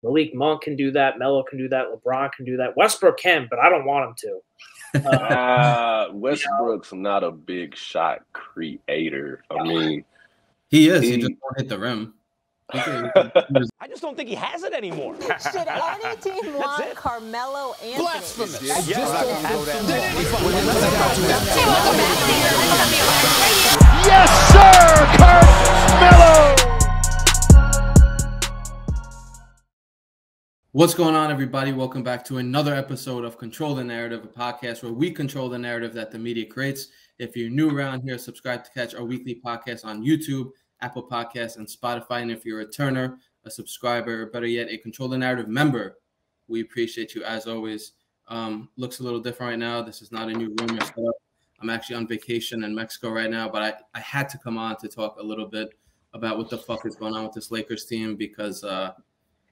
Malik Monk can do that. Melo can do that. LeBron can do that. Westbrook can, but I don't want him to. Westbrook's not a big shot creator. I mean, he is. He just won't hit the rim. I just don't think he has it anymore. Should any team want Carmelo Anthony? Blasphemous. Yes, sir, Carmelo. What's going on, everybody? Welcome back to another episode of Control the Narrative, a podcast where we control the narrative that the media creates. If you're new around here, subscribe to catch our weekly podcast on YouTube, Apple Podcasts, and Spotify. And if you're a returner, a subscriber, or better yet, a Control the Narrative member, we appreciate you as always. Looks a little different right now. This is not a new room or setup. I'm actually on vacation in Mexico right now, but I had to come on to talk a little bit about what the fuck is going on with this Lakers team because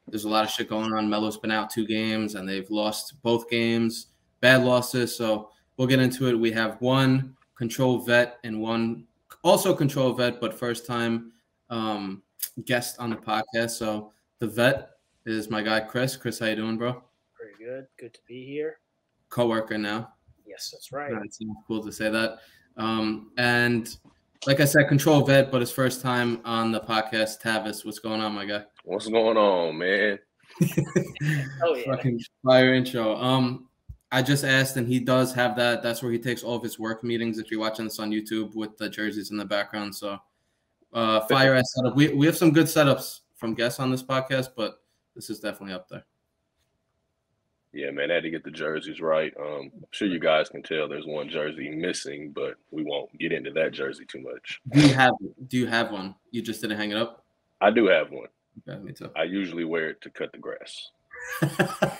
there's a lot of shit going on. Melo's been out 2 games, and they've lost both games, bad losses. So we'll get into it. We have one control vet and one also control vet, but first time guest on the podcast. So the vet is my guy, Chris. Chris, how you doing, bro? Pretty good. Good to be here. Co-worker now. Yes, that's right. It's cool to say that. And like I said, control vet, but his first time on the podcast. Tavis, what's going on, my guy? What's going on, man? Oh, yeah. Fucking fire intro. I just asked, and he does have that. That's where he takes all of his work meetings. If you're watching this on YouTube with the jerseys in the background, so fire ass setup. We have some good setups from guests on this podcast, but this is definitely up there. Yeah, man, I had to get the jerseys right. I'm sure you guys can tell there's one jersey missing, but we won't get into that jersey too much. Do you have one? You just didn't hang it up? I do have one. Okay, me too. I usually wear it to cut the grass. I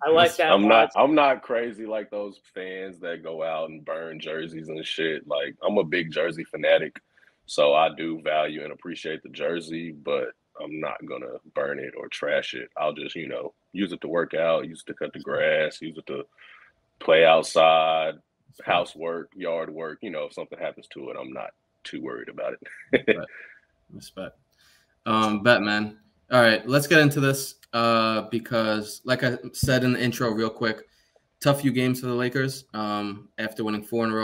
like that. I'm not crazy like those fans that go out and burn jerseys and shit. Like, I'm a big jersey fanatic, so I do value and appreciate the jersey, but I'm not gonna burn it or trash it. I'll just, use it to work out, use it to cut the grass, use it to play outside, housework, yard work. If something happens to it, I'm not too worried about it. Respect. Bet, man. All right, let's get into this because, like I said in the intro real quick, tough few games for the Lakers. After winning 4 in a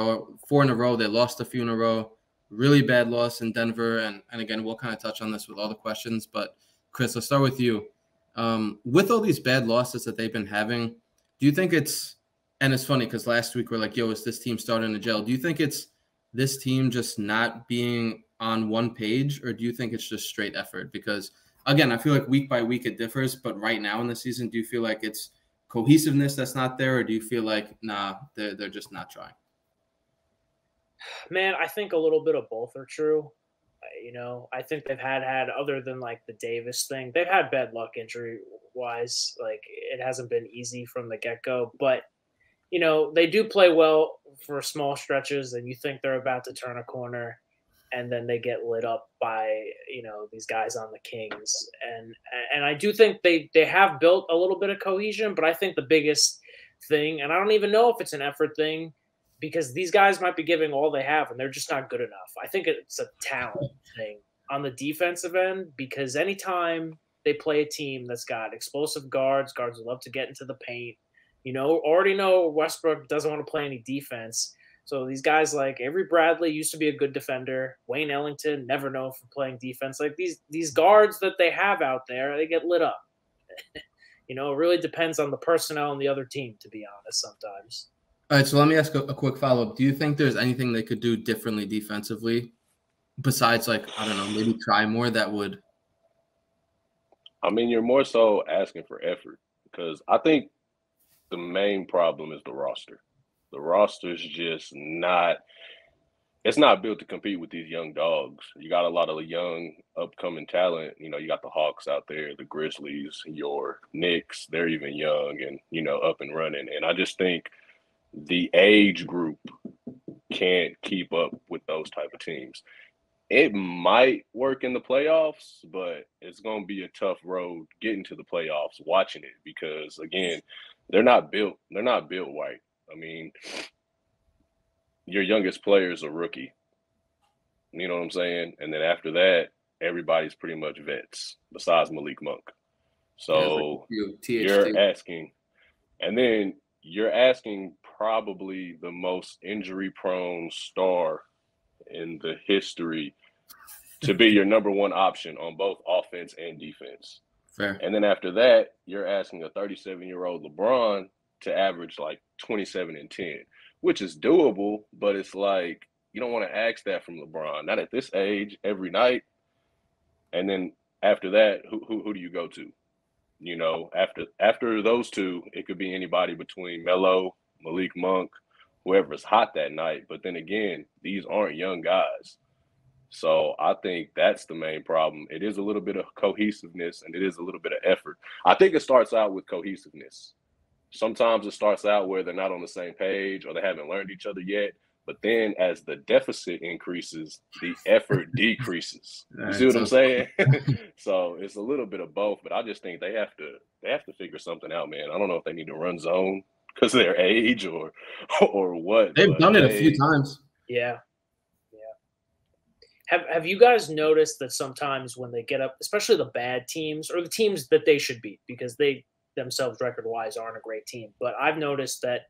row, they lost a few in a row. Really bad loss in Denver. And again, we'll kind of touch on this with all the questions. But, Chris, let's start with you. With all these bad losses that they've been having, do you think it's – and it's funny because last week we're like, yo, is this team starting to gel? Do you think it's this team just not being on one page, or do you think it's just straight effort? Because, again, I feel like week by week it differs. But right now in the season, do you feel like it's cohesiveness that's not there, or do you feel like, nah, they're just not trying? Man, I think a little bit of both are true. I think they've had other than like the Davis thing, they've had bad luck injury wise. Like, it hasn't been easy from the get-go, but they do play well for small stretches, and you think they're about to turn a corner, and then they get lit up by these guys on the Kings. And I do think they have built a little bit of cohesion, but I think the biggest thing, and I don't even know if it's an effort thing, because these guys might be giving all they have and they're just not good enough. I think it's a talent thing on the defensive end, because anytime they play a team that's got explosive guards who love to get into the paint, already know Westbrook doesn't want to play any defense. So these guys like Avery Bradley used to be a good defender. Wayne Ellington, never known for playing defense. Like these guards that they have out there, they get lit up. It really depends on the personnel on the other team, to be honest, sometimes. All right, so let me ask a quick follow-up. Do you think there's anything they could do differently defensively besides, like, I don't know, maybe try more that would? I mean, you're more so asking for effort, because I think the main problem is the roster. The roster's just not – it's not built to compete with these young dogs. You got a lot of young, upcoming talent. You got the Hawks out there, the Grizzlies, your Knicks. They're even young and, up and running. And I just think – the age group can't keep up with those type of teams. It might work in the playoffs, but it's going to be a tough road getting to the playoffs watching it, because, again, they're not built right. I mean, your youngest player is a rookie. You know what I'm saying? And then after that, everybody's pretty much vets besides Malik Monk. So THT. you're asking, and then you're asking probably the most injury-prone star in the history to be your number one option on both offense and defense. Fair. And then after that, you're asking a 37-year-old LeBron to average like 27 and 10, which is doable, but it's like you don't want to ask that from LeBron, not at this age, every night. And then after that, who do you go to? You know, after those two, it could be anybody between Melo, Malik Monk, whoever's hot that night. But then again, these aren't young guys. So I think that's the main problem. It is a little bit of cohesiveness and it is a little bit of effort. I think it starts out with cohesiveness. Sometimes it starts out where they're not on the same page or they haven't learned each other yet. But then as the deficit increases, the effort decreases. You see what I'm saying? So it's a little bit of both, but I just think they have to figure something out, man. I don't know if they need to run zone because of their age or what. They've done it a few times. Yeah. Have you guys noticed that sometimes when they get up, especially the bad teams or the teams that they should beat, because they themselves record-wise aren't a great team, but I've noticed that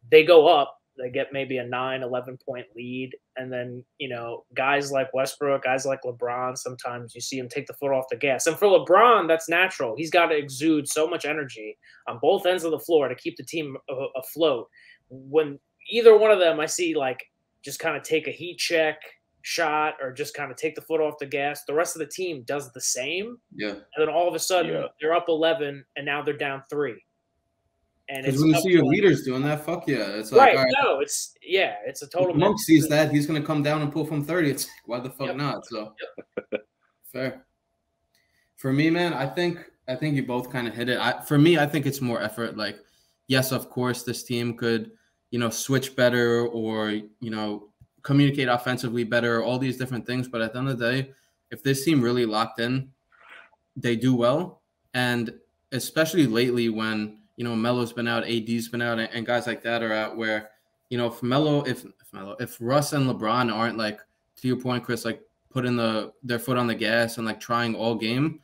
they go up, they get maybe a 9-11-point lead, and then, you know, guys like Westbrook, guys like LeBron, sometimes you see him take the foot off the gas. And for LeBron, that's natural. He's got to exude so much energy on both ends of the floor to keep the team afloat. When either one of them I see, like, just kind of take a heat check shot or just kind of take the foot off the gas, the rest of the team does the same. Yeah. And then all of a sudden they're up 11 and now they're down 3. And because when you see your leaders doing that, fuck yeah. It's like, right. all right. No, it's a total. Monk sees that, he's going to come down and pull from 30. It's like, why the fuck not? So fair. For me, man, I think you both kind of hit it. For me, I think it's more effort. Like, yes, of course, this team could, you know, switch better or, you know, communicate offensively better, all these different things. But at the end of the day, if this team really locked in, they do well. And especially lately when, you know, Melo's been out, AD's been out, and guys like that are out where, you know, if Russ and LeBron aren't, like, to your point, Chris, like putting their foot on the gas and like trying all game,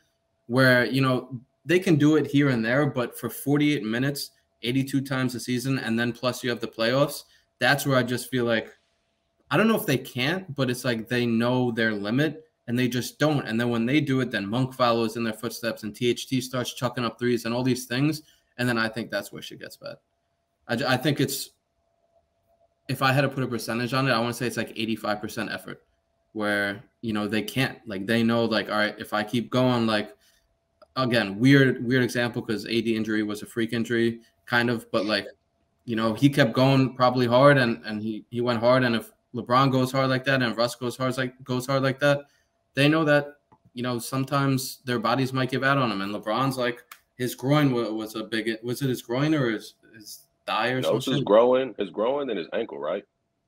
where, you know, they can do it here and there, but for 48 minutes, 82 times a season, and then plus you have the playoffs, that's where I just feel like, I don't know if they can't, but it's like they know their limit and they just don't. And then when they do it, then Monk follows in their footsteps and THT starts chucking up threes and all these things. And then I think that's where shit gets bad. I think it's, if I had to put a percentage on it, I want to say it's like 85% effort where, you know, they can't, like, they know, like, all right, if I keep going, like, again, weird example because AD injury was a freak injury kind of, but like, you know, he kept going probably hard and he went hard. And if LeBron goes hard like that and Russ goes hard like that, they know that, you know, sometimes their bodies might give out on him. And LeBron's like, his groin was it his groin or his thigh or something? No, it's his groin and his ankle, right?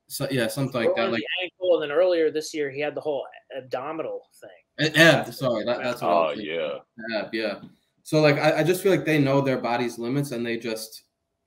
So yeah, something like that. Like the ankle, and then earlier this year he had the whole abdominal thing. Sorry, that's what. Oh yeah. Yeah. So like, I just feel like they know their body's limits, and they just,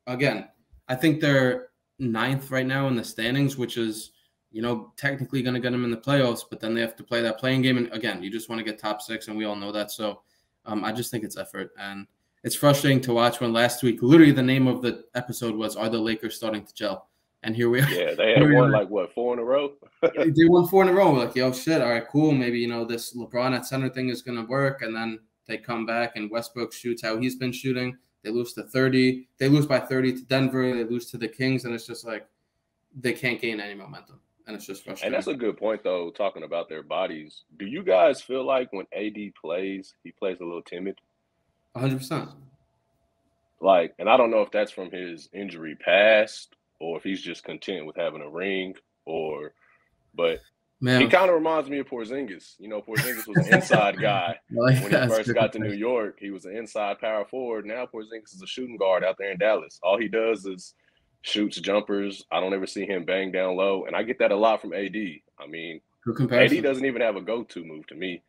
again, I think they're 9th right now in the standings, which is, you know, technically going to get them in the playoffs, but then they have to play that playing game. And again, you just want to get top 6, and we all know that. So I just think it's effort. And it's frustrating to watch when last week, literally the name of the episode was, are the Lakers starting to gel? And here we are. Yeah, they had won like, what, 4 in a row? They won 4 in a row. We're like, yo, shit, all right, cool. Maybe, you know, this LeBron at center thing is going to work. And then they come back and Westbrook shoots how he's been shooting. They lose to 30. They lose by 30 to Denver. They lose to the Kings. And it's just like they can't gain any momentum. And it's just frustrating. And that's a good point, though, talking about their bodies. Do you guys feel like when AD plays, he plays a little timid? 100%. Like, and I don't know if that's from his injury past or if he's just content with having a ring but Man. He kind of reminds me of Porzingis. You know, Porzingis was an inside guy. When he first got to New York, he was an inside power forward. Now Porzingis is a shooting guard out there in Dallas. All he does is shoots jumpers. I don't ever see him bang down low. And I get that a lot from AD. I mean, AD doesn't even have a go-to move to me.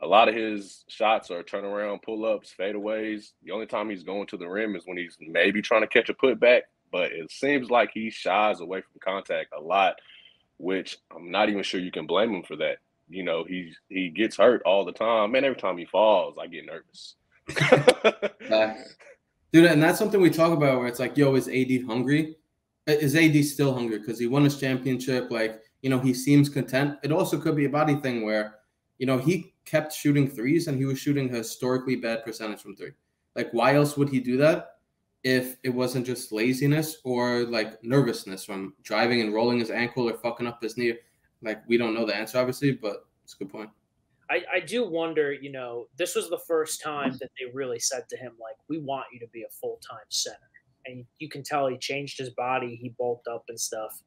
A lot of his shots are turnaround pull-ups, fadeaways. The only time he's going to the rim is when he's maybe trying to catch a putback. But it seems like he shies away from contact a lot, which I'm not even sure you can blame him for that. you know, he gets hurt all the time. Man, every time he falls, I get nervous. Dude, and that's something we talk about where it's like, yo, is AD hungry? Is AD still hungry? Because he won his championship. Like, you know, he seems content. It also could be a body thing where, you know, he kept shooting threes and he was shooting a historically bad percentage from three. Like, why else would he do that if it wasn't just laziness or like nervousness from driving and rolling his ankle or fucking up his knee? Like, we don't know the answer, obviously, but it's a good point. I do wonder, you know, this was the first time that they really said to him, like, we want you to be a full-time center. And you can tell he changed his body. He bulked up and stuff.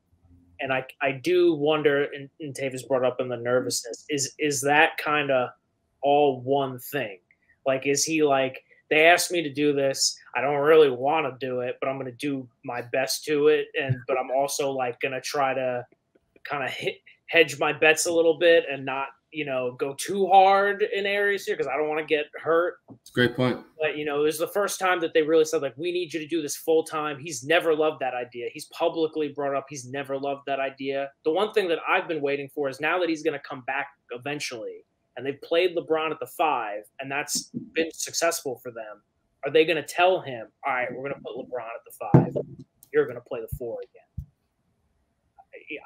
And I do wonder, and Tavis brought up in the nervousness, is that kind of all one thing? Like, is he like, they asked me to do this. I don't really want to do it, but I'm going to do my best to it. But I'm also like going to try to kind of hedge my bets a little bit and not, you know, go too hard in areas here because I don't want to get hurt. It's a great point. But, you know, it was the first time that they really said, like, we need you to do this full time. He's never loved that idea. He's publicly brought up he's never loved that idea. The one thing that I've been waiting for is now that he's going to come back eventually and they've played LeBron at the 5 and that's been successful for them, are they going to tell him, all right, we're going to put LeBron at the 5. You're going to play the 4 again.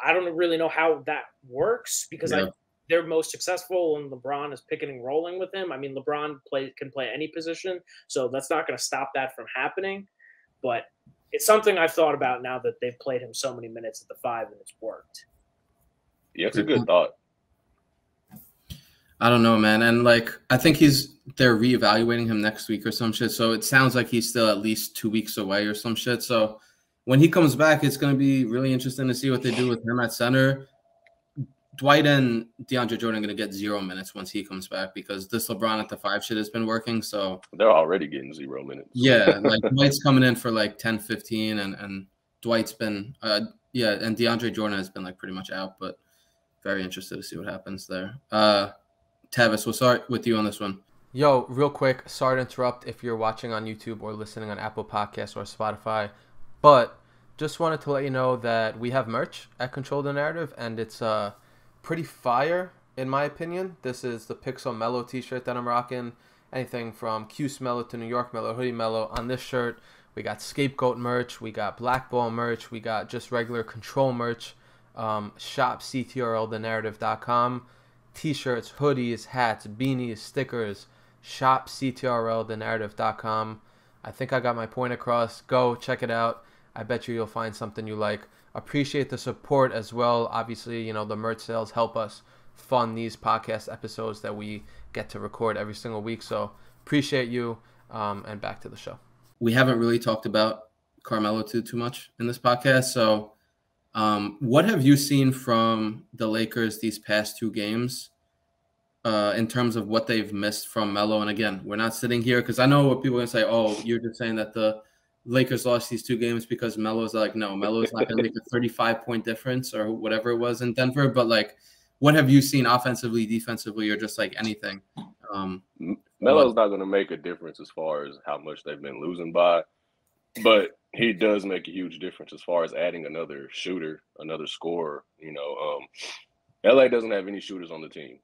I don't really know how that works because they're most successful when LeBron is picking and rolling with him. I mean, LeBron can play any position, so that's not going to stop that from happening. But it's something I've thought about now that they've played him so many minutes at the 5 and it's worked. Yeah, it's a good thought. I don't know, man. And like, I think they're reevaluating him next week or some shit. So it sounds like he's still at least 2 weeks away or some shit. So when he comes back, it's going to be really interesting to see what they do with him at center. Dwight and DeAndre Jordan are going to get 0 minutes once he comes back because this LeBron at the 5 shit has been working. So they're already getting 0 minutes. Yeah, like Dwight's coming in for like 10, 15, and Dwight's been and DeAndre Jordan has been like pretty much out, but very interested to see what happens there. Tavis, we'll start with you on this one. Yo, real quick, sorry to interrupt if you're watching on YouTube or listening on Apple Podcasts or Spotify, but just wanted to let you know that we have merch at Control the Narrative, and it's pretty fire, in my opinion. This is the Pixel Melo t-shirt that I'm rocking. Anything from Cuse Melo to New York Melo, Hoodie Melo. On this shirt, we got Scapegoat merch, we got Black Ball merch, we got just regular Control merch. Shop CTRL the Narrative.com. T-shirts, hoodies, hats, beanies, stickers. Shop CTRL the Narrative.com. I think I got my point across. Go check it out. I bet you'll find something you like. Appreciate the support as well. Obviously, you know, the merch sales help us fund these podcast episodes that we get to record every single week. So appreciate you, and back to the show. We haven't really talked about Carmelo too much in this podcast. So what have you seen from the Lakers these past 2 games in terms of what they've missed from Melo? And again, we're not sitting here because I know what people are going to say, oh, you're just saying that the Lakers lost these 2 games because Melo's like, no, Melo's not going to make a 35-point difference or whatever it was in Denver. But like, what have you seen offensively, defensively, or just like anything? Melo's not going to make a difference as far as how much they've been losing by, but he does make a huge difference as far as adding another shooter, another scorer. You know, LA doesn't have any shooters on the team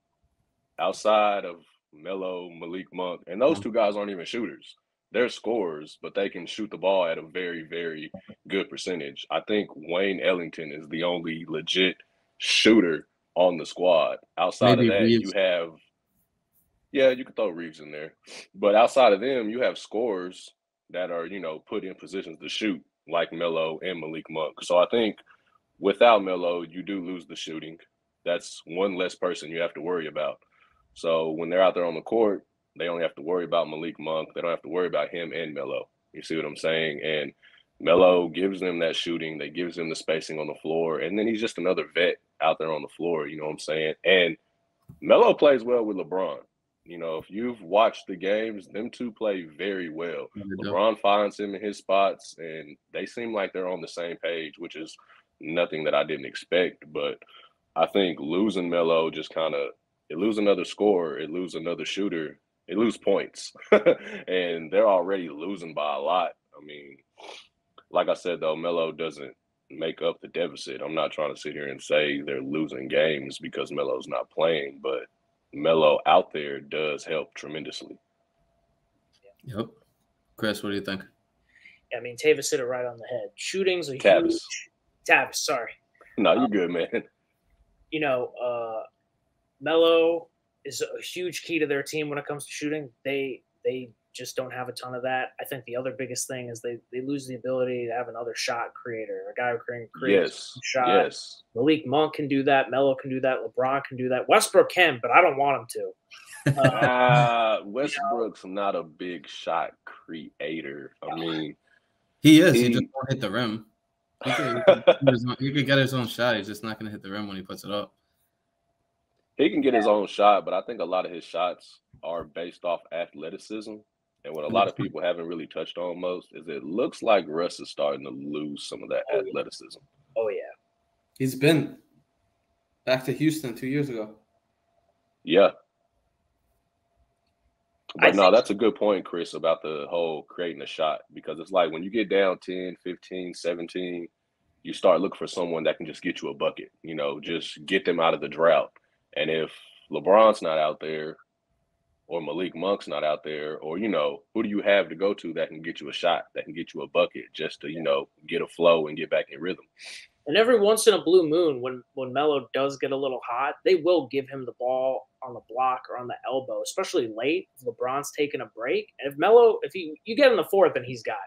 outside of Melo, Malik Monk, and those 2 guys aren't even shooters. They're scorers, but they can shoot the ball at a very, very good percentage. I think Wayne Ellington is the only legit shooter on the squad. Outside of that, Reeves. You have – yeah, you can throw Reeves in there. But outside of them, you have scorers that are, you know, put in positions to shoot like Melo and Malik Monk. So I think without Melo, you do lose the shooting. That's one less person you have to worry about. So when they're out there on the court, they only have to worry about Malik Monk. They don't have to worry about him and Melo. You see what I'm saying? And Melo gives them that shooting. They gives them the spacing on the floor. And then he's just another vet out there on the floor, you know what I'm saying? And Melo plays well with LeBron. You know, if you've watched the games, them 2 play very well. LeBron finds him in his spots, and they seem like they're on the same page, which is nothing that I didn't expect. But I think losing Melo just kind of – it lose another scorer, it lose another shooter, it lose points. And they're already losing by a lot. I mean, like I said, though, Melo doesn't make up the deficit. I'm not trying to sit here and say they're losing games because Melo's not playing, but Melo out there does help tremendously. Yep. Chris, what do you think? I mean, Tavis hit it right on the head. Shooting's a Tavis. huge – Tavis, sorry. No, you're good, man. You know, Melo is a huge key to their team when it comes to shooting. They just don't have a ton of that. I think the other biggest thing is they lose the ability to have another shot creator, a guy who can create a shot. Yes. Malik Monk can do that. Melo can do that. LeBron can do that. Westbrook can, but I don't want him to. Westbrook's not a big shot creator. I mean, he is. He just won't hit the rim. He could get his own shot. He's just not going to hit the rim when he puts it up. He can get his own shot, but I think a lot of his shots are based off athleticism. And what a lot of people haven't really touched on most is it looks like Russ is starting to lose some of that athleticism. Oh, yeah. He's been back to Houston 2 years ago. Yeah. But no, that's a good point, Chris, about the whole creating a shot. Because it's like when you get down 10, 15, 17, you start looking for someone that can just get you a bucket, you know, just get them out of the drought. And if LeBron's not out there or Malik Monk's not out there, or, you know, who do you have to go to that can get you a shot, that can get you a bucket just to, you know, get a flow and get back in rhythm? And every once in a blue moon, when Melo does get a little hot, they will give him the ball on the block or on the elbow, especially late if LeBron's taking a break. And if Melo, you get in the fourth and he's got,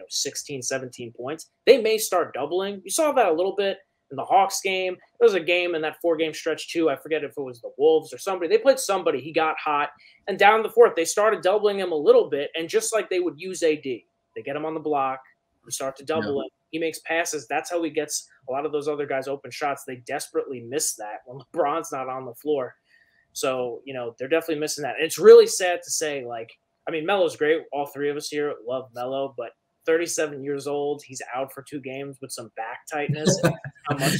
16, 17 points, they may start doubling. You saw that a little bit in the Hawks game. There was a game in that 4-game stretch too. I forget if it was the Wolves or somebody. They played somebody. He got hot. And down the fourth, they started doubling him a little bit. And just like they would use AD, they get him on the block. They start to double him. He makes passes. That's how he gets a lot of those other guys open shots. They desperately miss that when LeBron's not on the floor. So, they're definitely missing that. And it's really sad to say, Melo's great. All three of us here love Melo, but 37 years old, he's out for 2 games with some back tightness. How much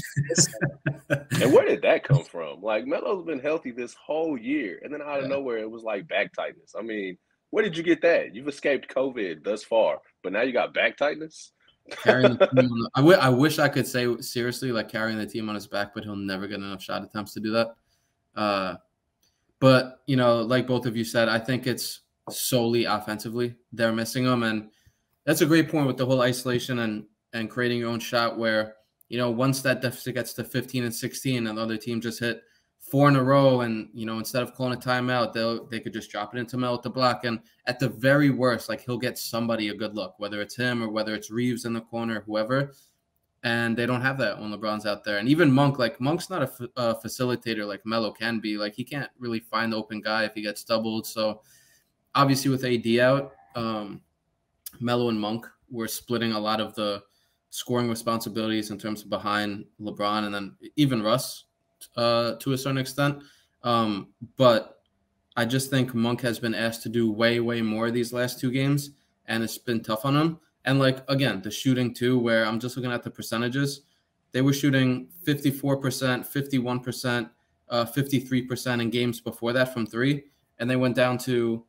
And where did that come from? Like, Melo's been healthy this whole year, and then out of nowhere, it was like back tightness. I mean, where did you get that? You've escaped COVID thus far, but now you got back tightness? Carrying the team I wish I could say seriously, like carrying the team on his back, but he'll never get enough shot attempts to do that. But, like both of you said, I think it's solely offensively they're missing him. And that's a great point with the whole isolation and creating your own shot where, once that deficit gets to 15 and 16 and the other team just hit 4 in a row and, instead of calling a timeout, they could just drop it into Melo at the block. And at the very worst, he'll get somebody a good look, whether it's him or whether it's Reeves in the corner, whoever. And they don't have that when LeBron's out there. And even Monk, Monk's not a facilitator like Melo can be. He can't really find the open guy if he gets doubled. So obviously with AD out, Melo and Monk were splitting a lot of the scoring responsibilities in terms of behind LeBron and then even Russ to a certain extent. But I just think Monk has been asked to do way, way more these last 2 games, and it's been tough on him. And again, the shooting too, where I'm just looking at the percentages. They were shooting 54%, 51%, 53% in games before that from 3. And they went down to,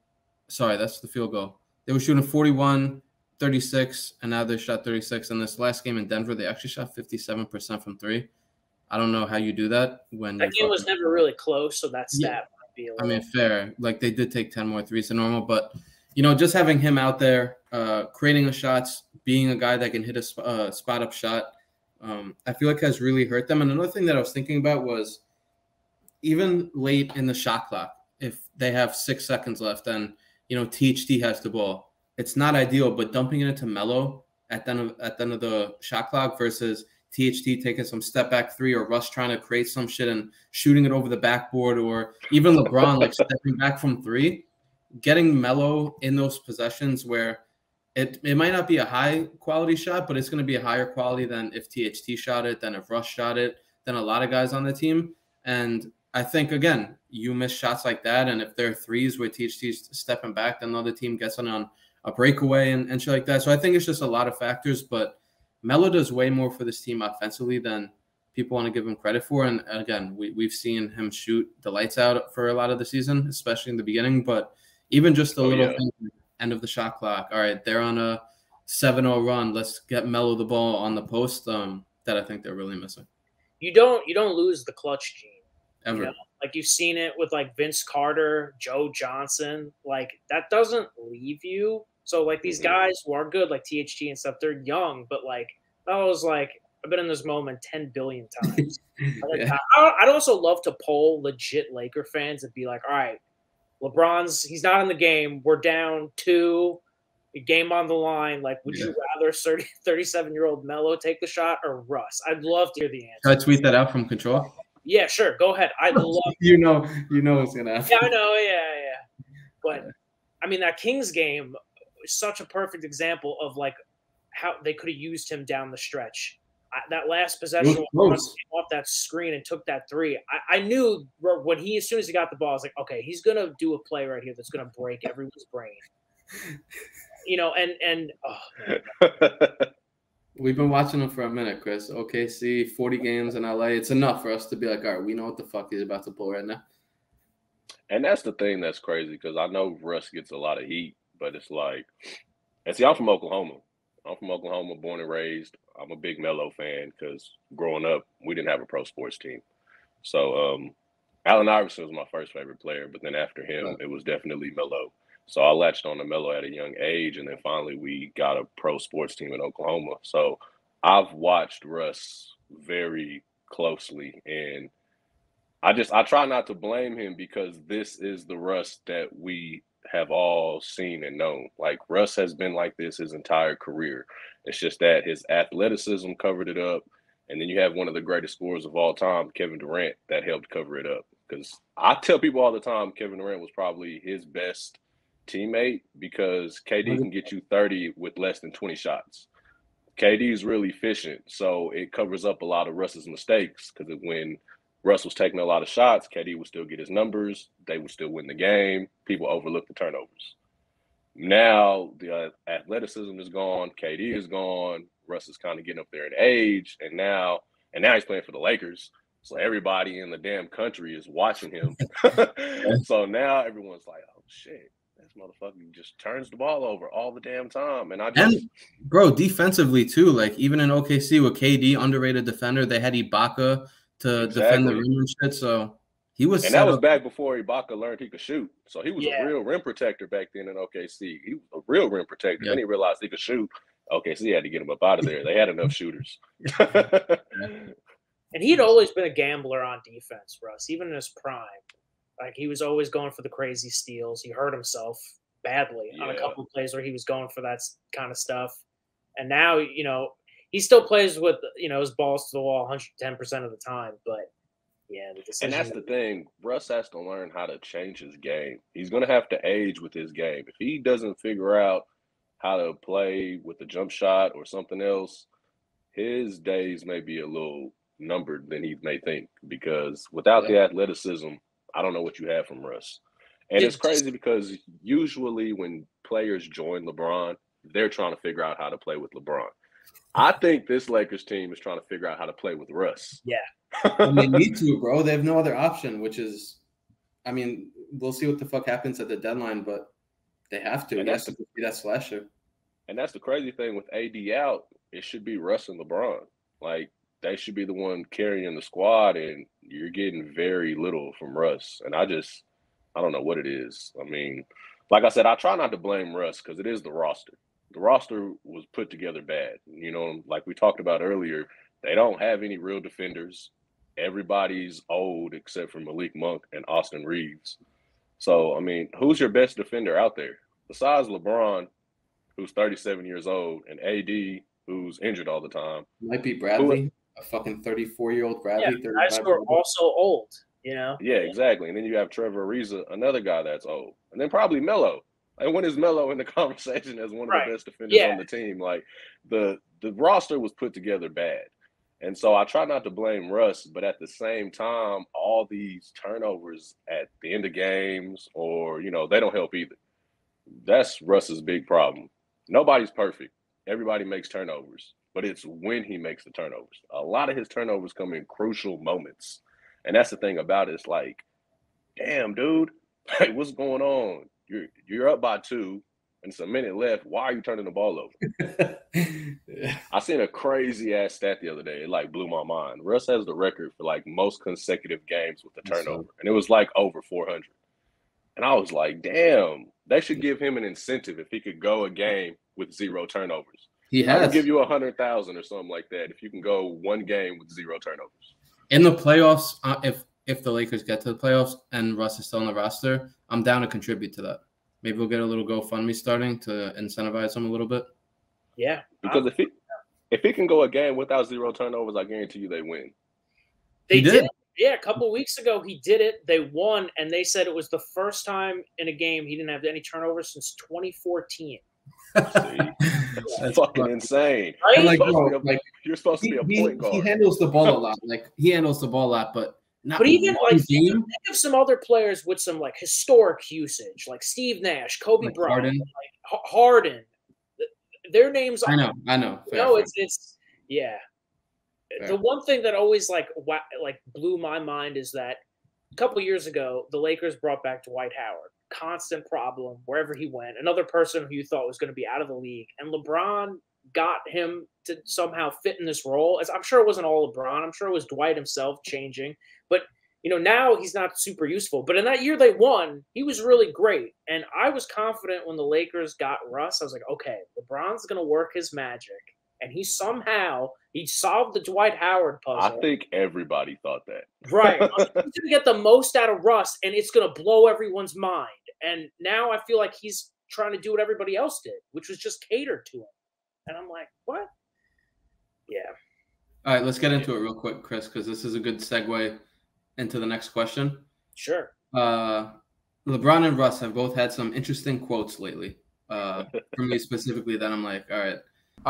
sorry, that's the field goal. They were shooting 41, 36, and now they shot 36. In this last game in Denver, they actually shot 57% from 3. I don't know how you do that when that game was never really close, so that stat might be a little. Fair. They did take 10 more threes than normal, but just having him out there, creating the shots, being a guy that can hit a spot up shot, I feel has really hurt them. And another thing that I was thinking about was even late in the shot clock, if they have 6 seconds left and THT has the ball, it's not ideal, but dumping it into Melo at the end of the shot clock versus THT taking some step back 3 or Russ trying to create some shit and shooting it over the backboard, or even LeBron stepping back from 3, getting Melo in those possessions where it might not be a high quality shot, but it's going to be a higher quality than if THT shot it, than if Russ shot it, than a lot of guys on the team. And I think, again, you miss shots like that, and if there are threes where THT's stepping back, then the other team gets on a breakaway and shit like that. So I think it's just a lot of factors, but Melo does way more for this team offensively than people want to give him credit for. And again, we've seen him shoot the lights out for a lot of the season, especially in the beginning, but even just the little thing, end of the shot clock. All right, they're on a 7-0 run. Let's get Melo the ball on the post. that I think they're really missing. You don't lose the clutch gene. Ever. You know? Like you've seen it with like Vince Carter, Joe Johnson. Like that doesn't leave you. So like these guys who are good, like THT and stuff, they're young, but like that was like I've been in this moment 10 billion times. Yeah. I'd also love to poll legit Laker fans and be like, all right, he's not in the game. We're down 2, game on the line. Like, would you rather 37-year-old Melo take the shot or Russ? I'd love to hear the answer. Should I tweet that out from control? Yeah, sure. Go ahead. I'd love you know what's gonna happen. Yeah, I know. Yeah. But I mean, that Kings game is such a perfect example of like how they could have used him down the stretch. That last possession came off that screen and took that 3. I knew when as soon as he got the ball, I was like, okay, he's gonna do a play right here that's gonna break everyone's brain. You know, and we've been watching him for a minute, Chris. OKC, 40 games in LA. It's enough for us to be like, all right, we know what the fuck he's about to pull right now. And that's the thing that's crazy because I know Russ gets a lot of heat, but it's like, and see, I'm from Oklahoma. I'm from Oklahoma, born and raised. I'm a big Melo fan because growing up, we didn't have a pro sports team. So Allen Iverson was my first favorite player, but then after him, it was definitely Melo. So I latched on to Melo at a young age, and then finally we got a pro sports team in Oklahoma. So I've watched Russ very closely, and I try not to blame him because this is the Russ that we have all seen and known. Like Russ has been like this his entire career. It's just that his athleticism covered it up. And then you have one of the greatest scorers of all time, Kevin Durant, that helped cover it up. Because I tell people all the time, Kevin Durant was probably his best teammate because KD can get you 30 with less than 20 shots. KD is really efficient. So it covers up a lot of Russ's mistakes because when Russ was taking a lot of shots, KD would still get his numbers. They would still win the game. People overlook the turnovers. Now the athleticism is gone. KD is gone. Russ is kind of getting up there in age, and now he's playing for the Lakers. So everybody in the damn country is watching him. So now everyone's like, "Oh shit, this motherfucker just turns the ball over all the damn time." And bro, defensively too. Like even in OKC with KD, underrated defender, they had Ibaka to defend the rim and shit. So he was, and that was back before Ibaka learned he could shoot. So he was a real rim protector back then in OKC. He was a real rim protector. Then he realized he could shoot. OKC had to get him up out of there. They had enough shooters. And he'd always been a gambler on defense, Russ, even in his prime. Like he was always going for the crazy steals. He hurt himself badly on a couple of plays where he was going for that kind of stuff. And now, you know, he still plays with, you know, his balls to the wall 110% of the time. But yeah, and that's the thing. Russ has to learn how to change his game. He's going to have to age with his game. If he doesn't figure out how to play with the jump shot or something else, his days may be a little numbered than he may think, because without the athleticism, I don't know what you have from Russ. And it's crazy because usually when players join LeBron, they're trying to figure out how to play with LeBron. I think this Lakers team is trying to figure out how to play with Russ. Yeah. And they need to, bro. They have no other option, which is, I mean, we'll see what the fuck happens at the deadline, but they have to. That's that slasher. And that's the crazy thing with AD out. It should be Russ and LeBron. Like, they should be the one carrying the squad, and you're getting very little from Russ. And I don't know what it is. I mean, like I said, I try not to blame Russ because it is the roster. The roster was put together bad. You know, like we talked about earlier, they don't have any real defenders. Everybody's old except for Malik Monk and Austin Reeves. So, I mean, who's your best defender out there? Besides LeBron, who's 37 years old, and AD, who's injured all the time. Might be Bradley, a fucking 34-year-old Bradley. Yeah, guys who are also old, you know? Yeah, exactly. And then you have Trevor Ariza, another guy that's old. And then probably Melo. And when is Melo in the conversation as one of the best defenders on the team? Like, the roster was put together bad. And so I try not to blame Russ, but at the same time, all these turnovers at the end of games or, you know, they don't help either. That's Russ's big problem. Nobody's perfect. Everybody makes turnovers, but it's when he makes the turnovers. A lot of his turnovers come in crucial moments. And that's the thing about it. It's like, damn, dude, like, what's going on? You're up by 2. and it's a minute left. Why are you turning the ball over? I seen a crazy ass stat the other day. It like blew my mind. Russ has the record for like most consecutive games with the turnover, and it was like over 400. And I was like, damn, they should give him an incentive if he could go a game with 0 turnovers. He has. I would give you 100,000 or something like that if you can go one game with 0 turnovers. In the playoffs, if the Lakers get to the playoffs and Russ is still on the roster, I'm down to contribute to that. Maybe we'll get a little GoFundMe starting to incentivize him a little bit. Yeah. Because if he can go a game without 0 turnovers, I guarantee you they win. They did. Yeah, a couple of weeks ago he did it. They won, and they said it was the first time in a game he didn't have any turnovers since 2014. That's fucking insane. Right? Like, you're supposed to be a point guard. He handles the ball a lot. he handles the ball a lot, but not. But even like think of some other players with some like historic usage, like Steve Nash, Kobe Bryant, Harden. Their names. I know. No, it's yeah. Fair. The one thing that always like blew my mind is that a couple of years ago the Lakers brought back Dwight Howard. Constant problem wherever he went. Another person who you thought was going to be out of the league, and LeBron got him to somehow fit in this role. As I'm sure it wasn't all LeBron. I'm sure it was Dwight himself changing. But now he's not super useful. But in that year they won, he was really great. And I was confident when the Lakers got Russ. I was like, okay, LeBron's going to work his magic. And he solved the Dwight Howard puzzle. I think everybody thought that. Right. He's going to get the most out of Russ, and it's going to blow everyone's mind. And now I feel like he's trying to do what everybody else did, which was just cater to him. And I'm like, what? Yeah. All right, let's get into it real quick, Chris, because this is a good segue into the next question. Sure. LeBron and Russ have both had some interesting quotes lately. From me specifically, that I'm like, all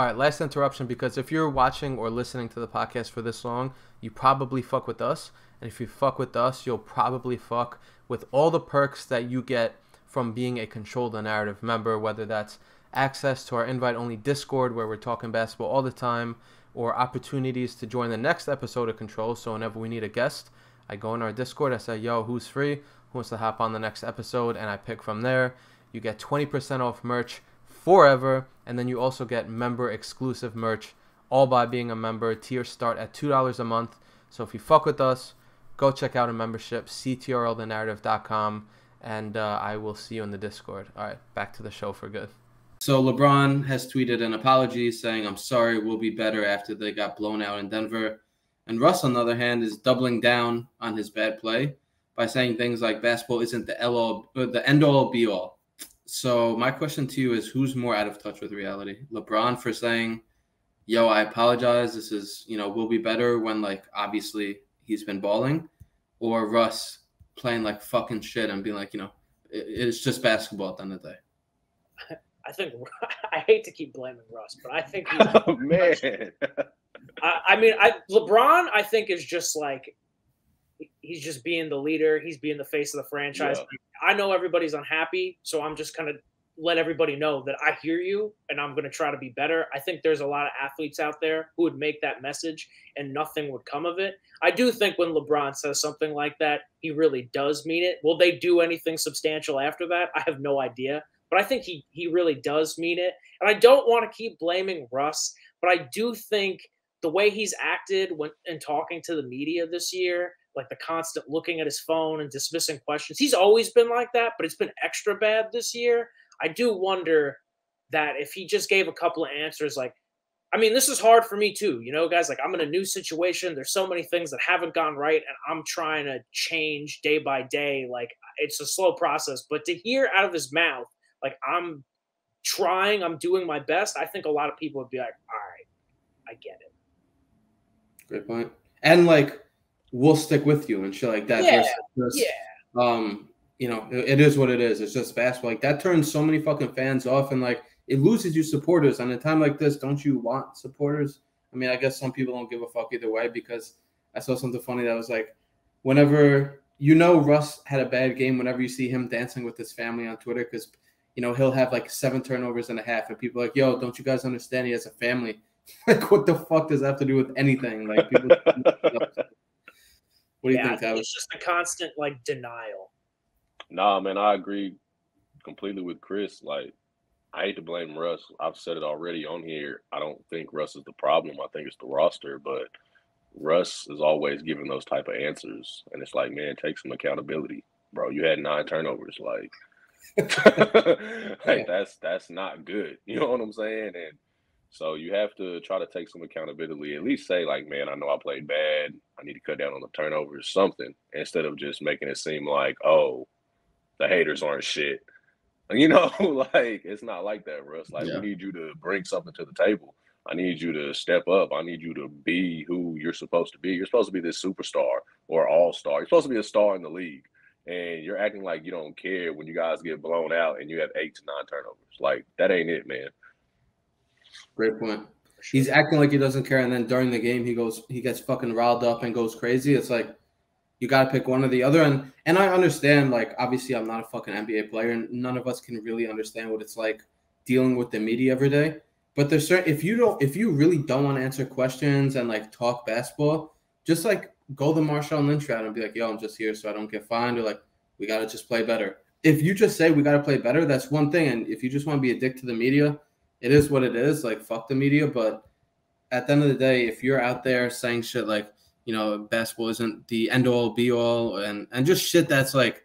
right, last interruption, because if you're watching or listening to the podcast for this long, you probably fuck with us. And if you fuck with us, you'll probably fuck with all the perks that you get from being a Control the Narrative member, whether that's access to our invite-only Discord where we're talking basketball all the time, or opportunities to join the next episode of Control. So whenever we need a guest, I go in our Discord, I say, yo, who's free? Who wants to hop on the next episode? And I pick from there. You get 20% off merch forever, and then you also get member-exclusive merch, all by being a member. Tiers start at $2 a month. So if you fuck with us, go check out a membership, CTRLthenarrative.com, and I will see you in the Discord. All right, back to the show for good. So LeBron has tweeted an apology saying, I'm sorry, we'll be better after they got blown out in Denver. And Russ, on the other hand, is doubling down on his bad play by saying things like basketball isn't the end-all, be-all. So my question to you is, who's more out of touch with reality? LeBron for saying, yo, I apologize, this is, we'll be better when, obviously he's been balling, or Russ playing like fucking shit and being like, it's just basketball at the end of the day? I think I hate to keep blaming Russ, but I think oh, man. LeBron, I think, is just like, he's just being the leader. He's being the face of the franchise. Yeah. I know everybody's unhappy, so I'm just kind of let everybody know that I hear you and I'm going to try to be better. I think there's a lot of athletes out there who would make that message and nothing would come of it. I do think when LeBron says something like that, he really does mean it. Will they do anything substantial after that? I have no idea. But I think he really does mean it. And I don't want to keep blaming Russ, but I do think the way he's acted in talking to the media this year, like the constant looking at his phone and dismissing questions, he's always been like that, but it's been extra bad this year. I do wonder that if he just gave a couple of answers, this is hard for me too, guys, I'm in a new situation. There's so many things that haven't gone right and I'm trying to change day by day. It's a slow process, but to hear out of his mouth, I'm trying, I'm doing my best, I think a lot of people would be like, all right, I get it. Great point. And we'll stick with you and shit like that. It is what it is. It's just basketball. That turns so many fucking fans off, and it loses you supporters. And at a time like this, don't you want supporters? I guess some people don't give a fuck either way, because I saw something funny that was whenever Russ had a bad game, whenever you see him dancing with his family on Twitter, because he'll have 7 turnovers and a half, and people are like, yo, don't you guys understand he has a family? What the fuck does that have to do with anything? People. What do you think, Tyler? It's just a constant denial. Nah, man, I agree completely with Chris. I hate to blame Russ. I've said it already on here. I don't think Russ is the problem. I think it's the roster, but Russ is always giving those type of answers. And it's like, man, take some accountability. Bro, you had 9 turnovers. Like, like that's not good. You know what I'm saying? And so you have to try to take some accountability. At least say, like, man, I know I played bad. I need to cut down on the turnovers, something, instead of just making it seem like, oh, the haters aren't shit. You know, like, it's not like that, Russ. Like, we need you to bring something to the table. I need you to step up. I need you to be who you're supposed to be. You're supposed to be this superstar or all-star. You're supposed to be a star in the league. And you're acting like you don't care when you guys get blown out and you have 8 to 9 turnovers. Like, that ain't it, man. Great point. He's acting like he doesn't care, and then during the game he gets fucking riled up and goes crazy. It's like, you got to pick one or the other. And I understand, like, obviously I'm not a fucking NBA player, and none of us can really understand what it's like dealing with the media every day. But there's certain, if you really don't want to answer questions and like talk basketball, just like go the Marshawn Lynch route and be like, yo, I'm just here so I don't get fined, or like, we got to just play better. If you just say we got to play better, that's one thing. And if you just want to be a dick to the media, it is what it is. Like, fuck the media. But at the end of the day, if you're out there saying shit like, you know, basketball isn't the end-all, be-all, and just shit that's like,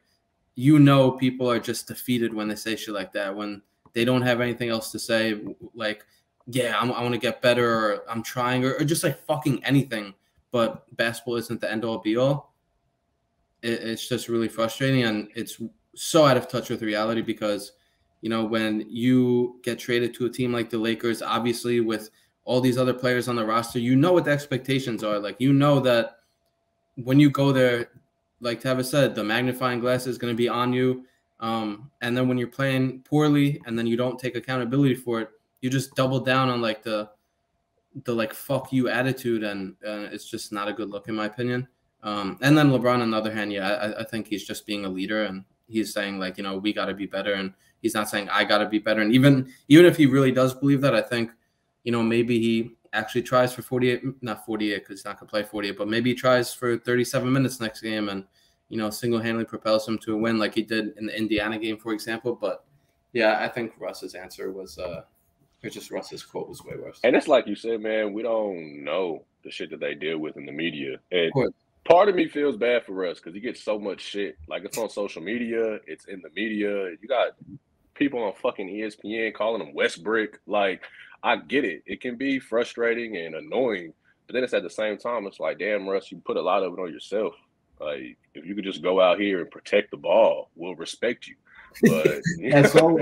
you know, people are just defeated when they say shit like that, when they don't have anything else to say, like, yeah, I want to get better, or I'm trying, or just like fucking anything, but basketball isn't the end-all, be-all. It's just really frustrating, and it's so out of touch with reality because, you know, when you get traded to a team like the Lakers, obviously with all these other players on the roster, you know what the expectations are. Like, you know that when you go there, like Tavis said, the magnifying glass is going to be on you. And then when you're playing poorly and then you don't take accountability for it, you just double down on like the like fuck you attitude, and it's just not a good look in my opinion. And then LeBron, on the other hand, I think he's just being a leader, and he's saying like, you know, we got to be better, and he's not saying I got to be better. And even if he really does believe that, I think, you know, maybe he actually tries for 48, not 48 because he's not going to play 48, but maybe he tries for 37 minutes next game and, you know, single-handedly propels him to a win like he did in the Indiana game, for example. But, yeah, I think Russ's answer was or just Russ's quote was way worse. And it's like you said, man, we don't know the shit that they deal with in the media. And part of me feels bad for Russ because he gets so much shit. Like, it's on social media. It's in the media. You got people on fucking ESPN calling him Westbrook. Like, I get it. It can be frustrating and annoying. But then it's at the same time, it's like, damn, Russ, you put a lot of it on yourself. Like, if you could just go out here and protect the ball, we'll respect you. But that's all.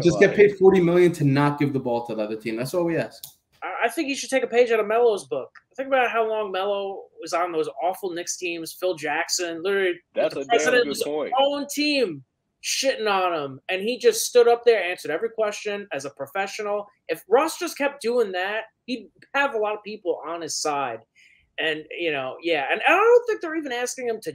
Just get paid $40 million to not give the ball to the other team. That's all we ask. I think you should take a page out of Melo's book. Think about how long Melo was on those awful Knicks teams. Phil Jackson, literally, that's the president of his own team shitting on him, and he just stood up there, answered every question as a professional. If Russ just kept doing that, he'd have a lot of people on his side. And, you know, yeah. And I don't think they're even asking him to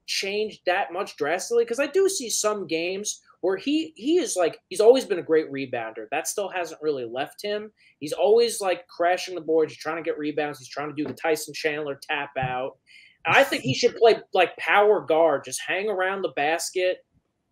change that much drastically, because I do see some games where he is like, he's always been a great rebounder. That still hasn't really left him. He's always like crashing the boards. He's trying to get rebounds. He's trying to do the Tyson Chandler tap out. And I think he should play like power guard, just hang around the basket,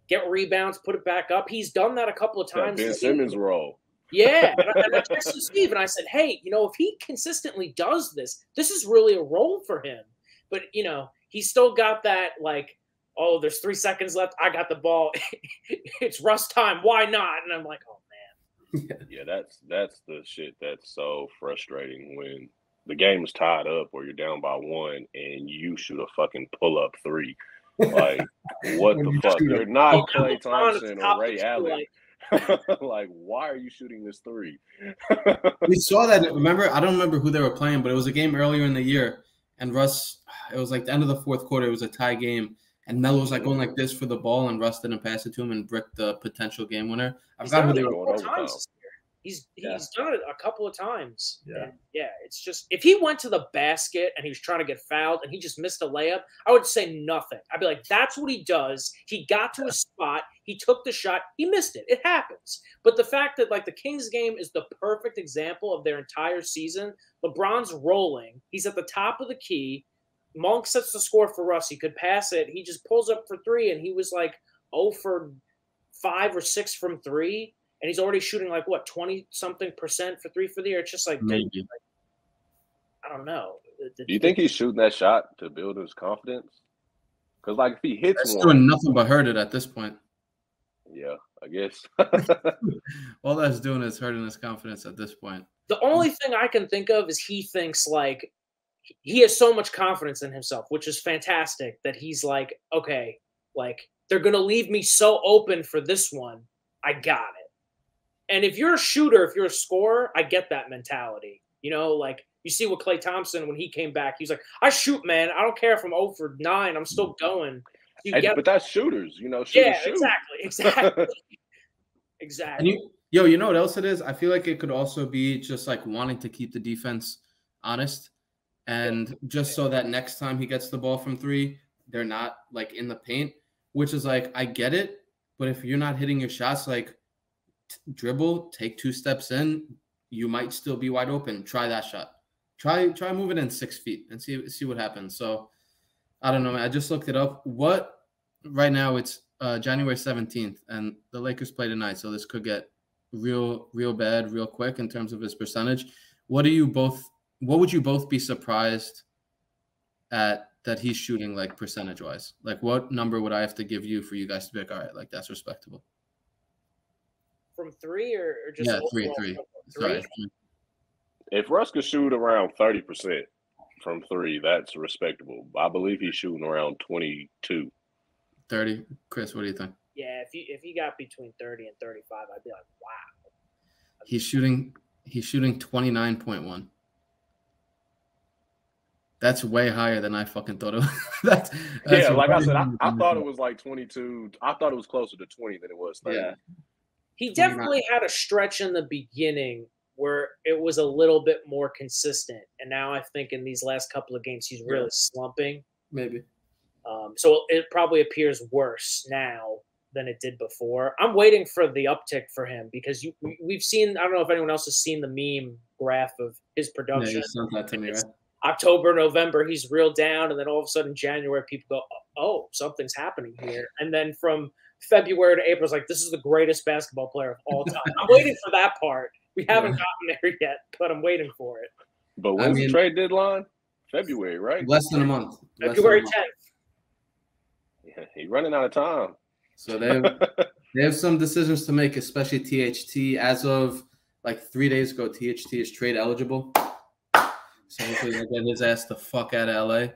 get rebounds, put it back up. He's done that a couple of times. Ben Simmons role. Yeah. And I texted Steve and I said, hey, you know, if he consistently does this, this is really a role for him. But, you know, he's still got that, like, oh, there's 3 seconds left. I got the ball. It's Russ time. Why not? And I'm like, oh, man. Yeah, that's the shit that's so frustrating when the game is tied up or you're down by 1 and you shoot a fucking pull-up 3. Like, what the fuck? You're not Klay Thompson or Ray Allen. Like, why are you shooting this 3? We saw that. Remember, I don't remember who they were playing, but it was a game earlier in the year. And Russ, it was like the end of the fourth quarter. It was a tie game. And Melo was like going like this for the ball, and Russ didn't pass it to him and bricked the potential game winner. I forgot who they were going over. He's done it a couple of times. Yeah, it's just, if he went to the basket and he was trying to get fouled and he just missed a layup, I would say nothing. I'd be like, that's what he does. He got to a spot. He took the shot. He missed it. It happens. But the fact that, like, the Kings game is the perfect example of their entire season. LeBron's rolling. He's at the top of the key. Monk sets the score for Russ. He could pass it. He just pulls up for 3, and he was like 0 for 5 or 6 from 3. and he's already shooting like what 20-something% for 3 for the year. It's just like Maybe. I don't know. Do you think he's shooting that shot to build his confidence? Because like if he hits That's one, doing nothing but hurt it at this point. yeah, I guess. All that's doing is hurting his confidence at this point. The only thing I can think of is he thinks like he has so much confidence in himself, which is fantastic, that he's like, okay, like they're going to leave me so open for this one. I got it. And if you're a shooter, if you're a scorer, I get that mentality. You know, like you see with Klay Thompson when he came back, he's like, I shoot, man. I don't care if I'm 0 for 9. I'm still going. But that's shooters, you know. Yeah, shoot. exactly. Exactly. And you know what else it is? I feel like it could also be just like wanting to keep the defense honest, and just so that next time he gets the ball from 3, they're not like in the paint, which is like, I get it, but if you're not hitting your shots, like dribble, take 2 steps in, you might still be wide open. Try that shot. Try moving in 6 feet and see what happens. So I don't know, man. I just looked it up. Right now it's January 17th, and the Lakers play tonight, so this could get real bad real quick in terms of his percentage. What would you both be surprised at that he's shooting, like percentage wise? Like what number would I have to give you for you guys to be like, all right, like that's respectable? From 3 or just 3. Sorry. If Russ could shoot around 30% from 3, that's respectable. I believe he's shooting around 22. 30. Chris, what do you think? Yeah, if he got between 30 and 35, I'd be like, wow. He's shooting 29.1. That's way higher than I fucking thought it was. that's yeah, like I said, I thought it was like 22. I thought it was closer to 20 than it was 30. Yeah. He definitely had a stretch in the beginning where it was a little bit more consistent. And now I think in these last couple of games, he's really slumping. Maybe. So it probably appears worse now than it did before. I'm waiting for the uptick for him because we've seen, I don't know if anyone else has seen the meme graph of his production. Yeah, you sent that to me, right? October, November, he's real down. And then all of a sudden, January, people go, oh, something's happening here. And then from February to April, it's like, this is the greatest basketball player of all time. I'm waiting for that part. We haven't gotten there yet, but I'm waiting for it. But when's the trade deadline? February, right? Less than a month. February 10th. Yeah, he's running out of time. So they have some decisions to make, especially THT. As of like 3 days ago, THT is trade eligible. So hopefully they get his ass the fuck out of LA.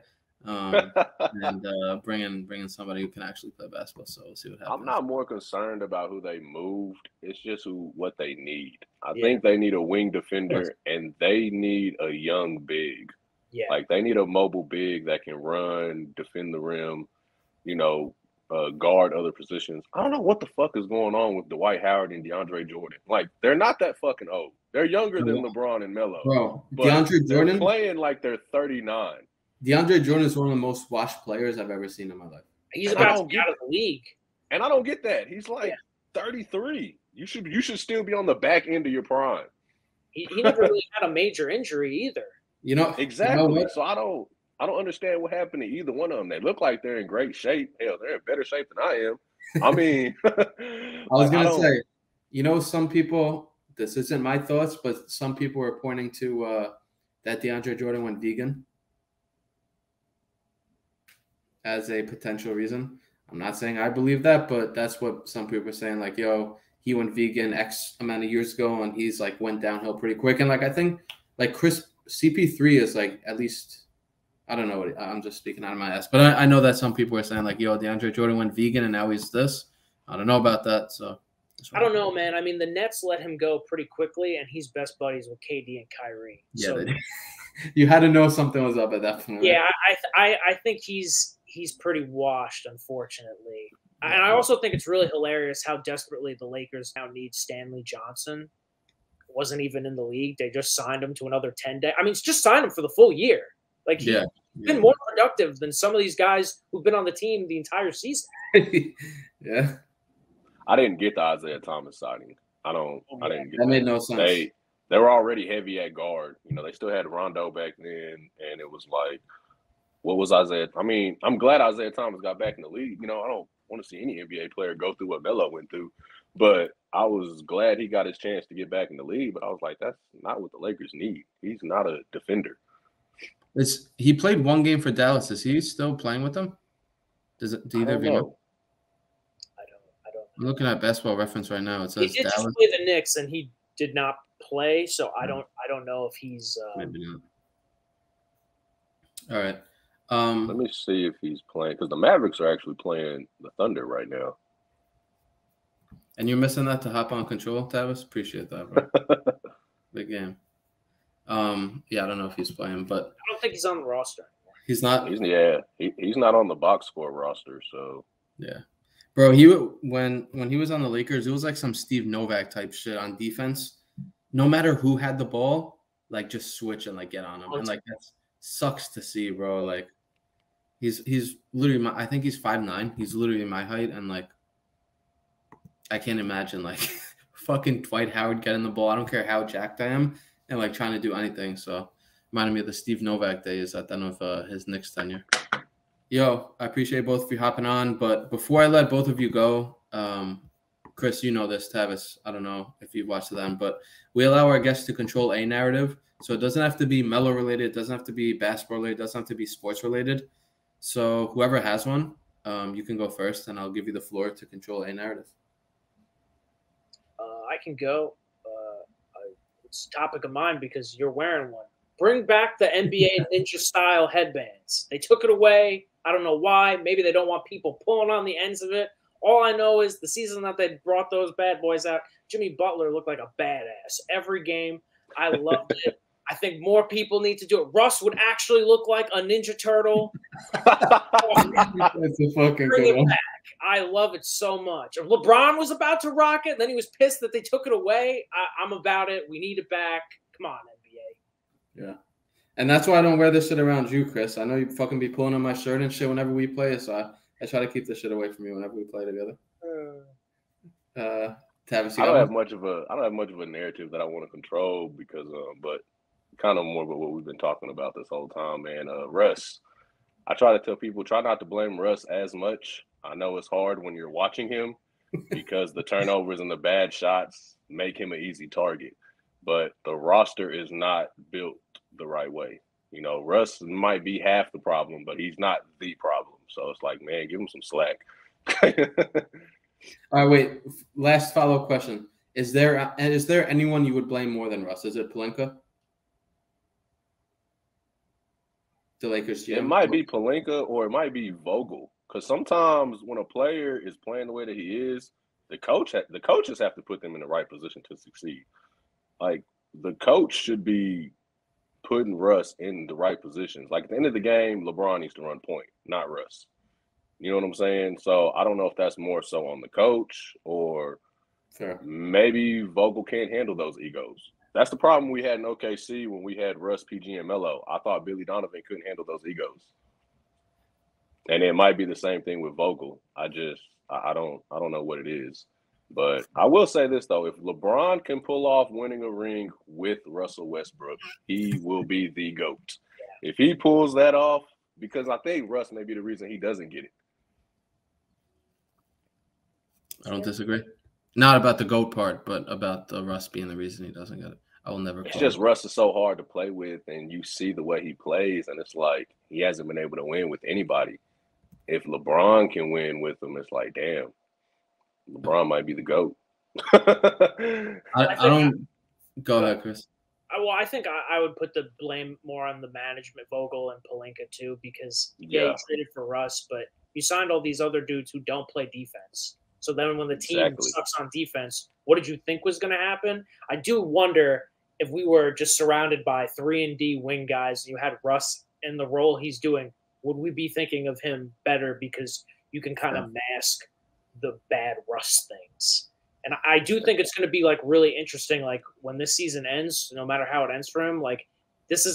And bringing somebody who can actually play basketball. So we'll see what happens. I'm not more concerned about who they moved. It's just what they need. I think they need a wing defender and they need a young big. Yeah. Like they need a mobile big that can run, defend the rim, guard other positions. I don't know what the fuck is going on with Dwight Howard and DeAndre Jordan. Like they're not that fucking old. They're younger than LeBron and Melo. Bro, but DeAndre Jordan playing like they're 39. DeAndre Jordan is one of the most washed players I've ever seen in my life. He's about to get out of the league. And I don't get that. He's like 33. You should still be on the back end of your prime. He never really had a major injury either. Exactly. You know so I don't understand what happened to either one of them. They look like they're in great shape. Hell, they're in better shape than I am. I mean, I was gonna say, some people. This isn't my thoughts, but some people are pointing to that DeAndre Jordan went vegan as a potential reason. I'm not saying I believe that, but that's what some people are saying. Like, he went vegan X amount of years ago, and he's like went downhill pretty quick. And like I think like CP3 is like at least I don't know. I'm just speaking out of my ass, but I know that some people are saying like, DeAndre Jordan went vegan and now he's this. I don't know about that, so. I don't know, man. I mean, the Nets let him go pretty quickly, and he's best buddies with KD and Kyrie. Yeah, so, you had to know something was up at that point. Yeah, I think he's pretty washed, unfortunately. And I also think it's really hilarious how desperately the Lakers now need Stanley Johnson. Wasn't even in the league. They just signed him to another 10-day. I mean, it's just signed him for the full year. Like, he's been more productive than some of these guys who've been on the team the entire season. Yeah. I didn't get the Isaiah Thomas signing. I didn't get that. Made no sense. They were already heavy at guard. They still had Rondo back then, and it was like, what was Isaiah? I mean, I'm glad Isaiah Thomas got back in the league. I don't want to see any NBA player go through what Melo went through, but I was glad he got his chance to get back in the league, but I was like, that's not what the Lakers need. He's not a defender. He played one game for Dallas. Is he still playing with them? Do either of you know? I don't know. I'm looking at Basketball Reference right now. It says he did Dallas. just play the Knicks, and he did not play, so I don't know if he's Maybe not. All right. Let me see if he's playing, because the Mavericks are actually playing the Thunder right now. And you're missing that to hop on Control, Tavis? Appreciate that, bro. Big game. Yeah, I don't know if he's playing, but I don't think he's on the roster anymore. He's not. He's not on the box score roster, so yeah, bro. When he was on the Lakers, it was like some Steve Novak type shit on defense. No matter who had the ball, like just switch and like get on him, and like that sucks to see, bro. Like he's literally I think he's 5'9". He's literally my height, and like I can't imagine like fucking Dwight Howard getting the ball. I don't care how jacked I am. And like trying to do anything. So reminded me of the Steve Novak days at the end of his Knicks tenure. Yo, I appreciate both of you hopping on. But before I let both of you go, Chris, you know this, Tavis. I don't know if you've watched them, but we allow our guests to control a narrative. So it doesn't have to be Melo related. It doesn't have to be basketball related. It doesn't have to be sports related. So whoever has one, you can go first, and I'll give you the floor to control a narrative. I can go. It's a topic of mine because you're wearing one. Bring back the NBA ninja style headbands. They took it away. I don't know why. Maybe they don't want people pulling on the ends of it. All I know is the season that they brought those bad boys out, Jimmy Butler looked like a badass every game. I loved it. I think more people need to do it. Russ would actually look like a Ninja Turtle. That's a fucking Bring good it one. back. I love it so much. If LeBron was about to rock it, then he was pissed that they took it away. I'm about it. We need it back. Come on, NBA. Yeah. And that's why I don't wear this shit around you, Chris. I know you fucking be pulling on my shirt and shit whenever we play, so I try to keep this shit away from you whenever we play together. Tavis, I don't have much of a narrative that I want to control because but kind of more about what we've been talking about this whole time, man. Russ. I try to tell people, try not to blame Russ as much. I know it's hard when you're watching him because the turnovers and the bad shots make him an easy target. But the roster is not built the right way. You know, Russ might be half the problem, but he's not the problem. So it's like, man, give him some slack. All right, wait. Last follow-up question. Is there anyone you would blame more than Russ? Is it Pelinka? The Lakers GM? It might be Pelinka or it might be Vogel. Because sometimes when a player is playing the way that he is, the coaches have to put them in the right position to succeed. Like, the coach should be putting Russ in the right positions. Like, at the end of the game, LeBron needs to run point, not Russ. You know what I'm saying? So I don't know if that's more so on the coach or maybe Vogel can't handle those egos. That's the problem we had in OKC when we had Russ, PG, and Melo. I thought Billy Donovan couldn't handle those egos. And it might be the same thing with Vogel. I don't know what it is. But I will say this, though. If LeBron can pull off winning a ring with Russell Westbrook, he will be the GOAT. If he pulls that off, because I think Russ may be the reason he doesn't get it. I don't disagree. Not about the GOAT part, but about the Russ being the reason he doesn't get it. I will never. It's just Russ is so hard to play with, and you see the way he plays, and it's like he hasn't been able to win with anybody. If LeBron can win with him, it's like, damn, LeBron might be the GOAT. I don't. Go ahead, Chris. Well, I think I would put the blame more on the management, Vogel and Pelinka too, because you traded for Russ, but you signed all these other dudes who don't play defense. So then when the team sucks on defense, what did you think was going to happen? I do wonder if we were just surrounded by 3-and-D wing guys and you had Russ in the role he's doing, would we be thinking of him better because you can kind of mask the bad Russ things? And I do think it's going to be like really interesting. Like when this season ends, no matter how it ends for him, like this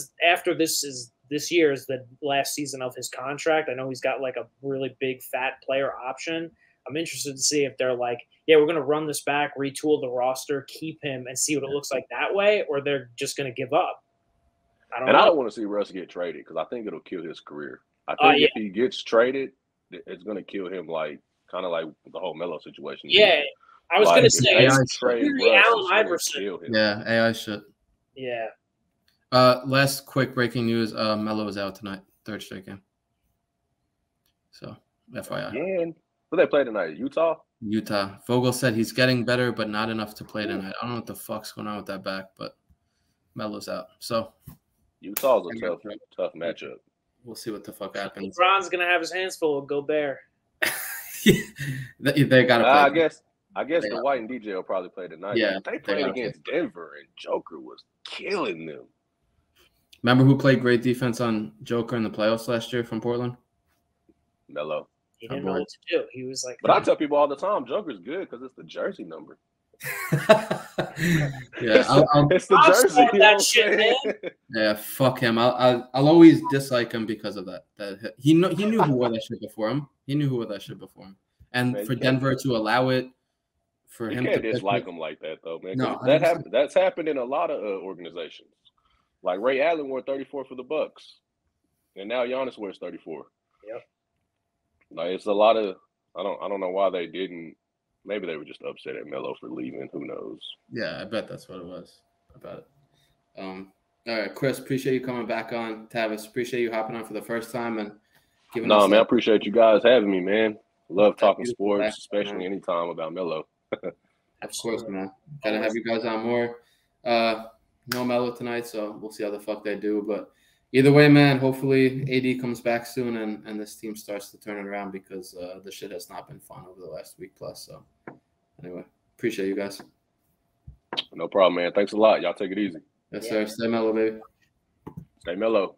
year is the last season of his contract. I know he's got like a really big fat player option. I'm interested to see if they're like, yeah, we're going to run this back, retool the roster, keep him, and see what it looks like that way, or they're just going to give up. I don't want to see Russ get traded because I think it'll kill his career. I think if he gets traded, it's going to kill him, like kind of like the whole Melo situation. Yeah, I was gonna say AI it's trade really Russ, Allen it's gonna Iverson. kill him. Yeah, AI shit. Yeah. Last quick breaking news: Melo is out tonight, third straight game. So, FYI. Again, who they play tonight? Utah. Vogel said he's getting better, but not enough to play tonight. I don't know what the fuck's going on with that back, but Melo's out. So Utah's a tough matchup. We'll see what the fuck happens. LeBron's gonna have his hands full with Gobert. They gotta play. I guess the White and DJ will probably play tonight. Yeah, they played against Denver, and Joker was killing them. Remember who played great defense on Joker in the playoffs last year from Portland? Melo. He didn't know what to do. He was like, but I tell people all the time, Joker's good because it's the jersey number. Yeah, it's the jersey. That shit, man. Yeah, fuck him. I'll always dislike him because of that. He knew who wore that shit before him. And man, for Denver to allow it, for him to dislike him like that though, man. No, that's happened in a lot of organizations. Like Ray Allen wore 34 for the Bucks, and now Giannis wears 34. Yep. Like it's a lot of I don't know why they didn't. Maybe they were just upset at Melo for leaving. Who knows? Yeah, I bet that's what it was about it. All right, Chris, appreciate you coming back on. Tavis, appreciate you hopping on for the first time and giving us. No, man, I appreciate you guys having me, man. Love talking sports, especially anytime about Melo. Of course, man. Gotta have you guys on more. No Melo tonight, so we'll see how the fuck they do. But either way, man, hopefully AD comes back soon and this team starts to turn it around because the shit has not been fun over the last week plus. So anyway, appreciate you guys. No problem, man. Thanks a lot. Y'all take it easy. Yes, sir. Stay mellow, baby. Stay mellow.